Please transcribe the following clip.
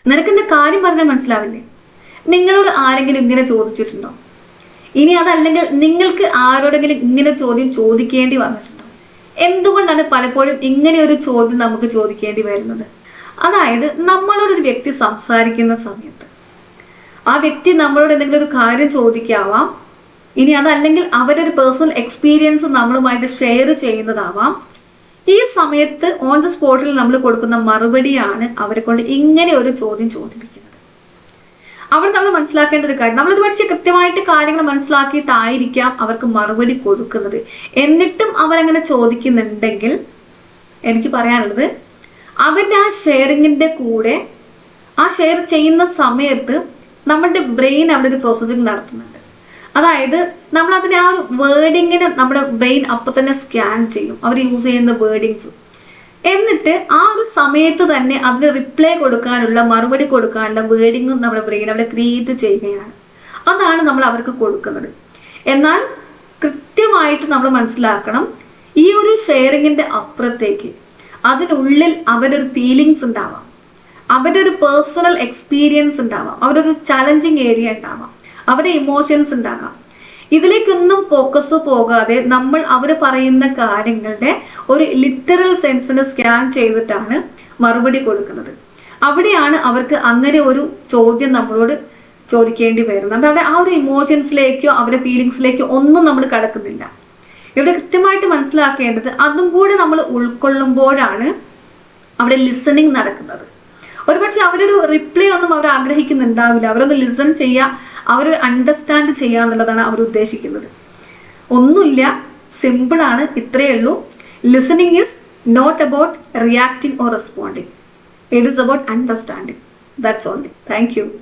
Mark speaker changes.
Speaker 1: നിനക്ക് എന്റെ കാര്യം പറഞ്ഞാൽ മനസ്സിലാവില്ലേ? നിങ്ങളോട് ആരെങ്കിലും ഇങ്ങനെ ചോദിച്ചിട്ടുണ്ടോ? ഇനി അതല്ലെങ്കിൽ നിങ്ങൾക്ക് ആരോടെങ്കിലും ഇങ്ങനെ ചോദ്യം ചോദിക്കേണ്ടി വന്നിട്ടുണ്ടോ? എന്തുകൊണ്ടാണ് പലപ്പോഴും ഇങ്ങനെ ഒരു ചോദ്യം നമുക്ക് ചോദിക്കേണ്ടി വരുന്നത്? അതായത് നമ്മളോടൊരു വ്യക്തി സംസാരിക്കുന്ന സമയത്ത് ആ വ്യക്തി നമ്മളോട് എന്തെങ്കിലും ഒരു കാര്യം ചോദിക്കാവാം, ഇനി അതല്ലെങ്കിൽ അവരൊരു പേഴ്സണൽ എക്സ്പീരിയൻസ് നമ്മളുമായിട്ട് ഷെയർ ചെയ്യുന്നതാവാം. ഈ സമയത്ത് ഓൺ ദ സ്പോട്ടിൽ നമ്മൾ കൊടുക്കുന്ന മറുപടിയാണ് അവരെ കൊണ്ട് ഇങ്ങനെ ഒരു ചോദ്യം ചോദിപ്പിക്കുന്നത്. അവിടെ നമ്മൾ മനസ്സിലാക്കേണ്ട ഒരു കാര്യം, നമ്മളൊരു പക്ഷേ കൃത്യമായിട്ട് കാര്യങ്ങൾ മനസ്സിലാക്കിയിട്ടായിരിക്കാം അവർക്ക് മറുപടി കൊടുക്കുന്നത്. എന്നിട്ടും അവരങ്ങനെ ചോദിക്കുന്നുണ്ടെങ്കിൽ എനിക്ക് പറയാനുള്ളത്, അവരുടെ ആ ഷെയറിങ്ങിന്റെ കൂടെ ആ ഷെയർ ചെയ്യുന്ന സമയത്ത് നമ്മുടെ ബ്രെയിൻ അവിടെ ഒരു പ്രോസസ്സിങ് നടത്തുന്നുണ്ട്. അതായത് നമ്മൾ അതിനെ ആ ഒരു വേർഡിങ്ങിന് നമ്മുടെ ബ്രെയിൻ അപ്പം തന്നെ സ്കാൻ ചെയ്യും, അവർ യൂസ് ചെയ്യുന്ന വേർഡിങ്സ്. എന്നിട്ട് ആ ഒരു സമയത്ത് തന്നെ അതിന് റിപ്ലൈ കൊടുക്കാനുള്ള, മറുപടി കൊടുക്കാനുള്ള വേർഡിങ്ങും നമ്മുടെ ബ്രെയിൻ അവിടെ ക്രിയേറ്റ് ചെയ്യുകയാണ്. അതാണ് നമ്മൾ അവർക്ക് കൊടുക്കുന്നത്. എന്നാൽ കൃത്യമായിട്ട് നമ്മൾ മനസ്സിലാക്കണം, ഈ ഒരു ഷെയറിങ്ങിന്റെ അപ്പുറത്തേക്ക് അതിനുള്ളിൽ അവരൊരു ഫീലിങ്സ് ഉണ്ടാവാം, അവരുടെ ഒരു പേഴ്സണൽ എക്സ്പീരിയൻസ് ഉണ്ടാവാം, അവരുടെ ഒരു ചലഞ്ചിങ് ഏരിയ ഉണ്ടാവാം, അവരുടെ ഇമോഷൻസ് ഉണ്ടാകാം. ഇതിലേക്കൊന്നും ഫോക്കസ് പോകാതെ നമ്മൾ അവർ പറയുന്ന കാര്യങ്ങളുടെ ഒരു ലിറ്ററൽ സെൻസിനെ സ്കാൻ ചെയ്തിട്ടാണ് മറുപടി കൊടുക്കുന്നത്. അവിടെയാണ് അവർക്ക് അങ്ങനെ ഒരു ചോദ്യം നമ്മളോട് ചോദിക്കേണ്ടി വരുന്നത്. അവിടെ ആ ഒരു ഇമോഷൻസിലേക്കോ അവരുടെ ഫീലിങ്സിലേക്കോ ഒന്നും നമ്മൾ കടക്കുന്നില്ല. ഇവിടെ കൃത്യമായിട്ട് മനസ്സിലാക്കേണ്ടത്, അതും കൂടെ നമ്മൾ ഉൾക്കൊള്ളുമ്പോഴാണ് അവിടെ ലിസണിങ് നടക്കുന്നത്. ഒരുപക്ഷെ അവരൊരു റിപ്ലൈ ഒന്നും അവർ ആഗ്രഹിക്കുന്നുണ്ടാവില്ല, അവരൊന്ന് ലിസൺ ചെയ്യുക, അവരൊരു അണ്ടർസ്റ്റാൻഡ് ചെയ്യുക എന്നുള്ളതാണ് അവർ ഉദ്ദേശിക്കുന്നത്. ഒന്നുമില്ല, സിമ്പിളാണ്, ഇത്രയേ ഉള്ളൂ. Listening is not about reacting or responding, it is about understanding. That's only. Thank U.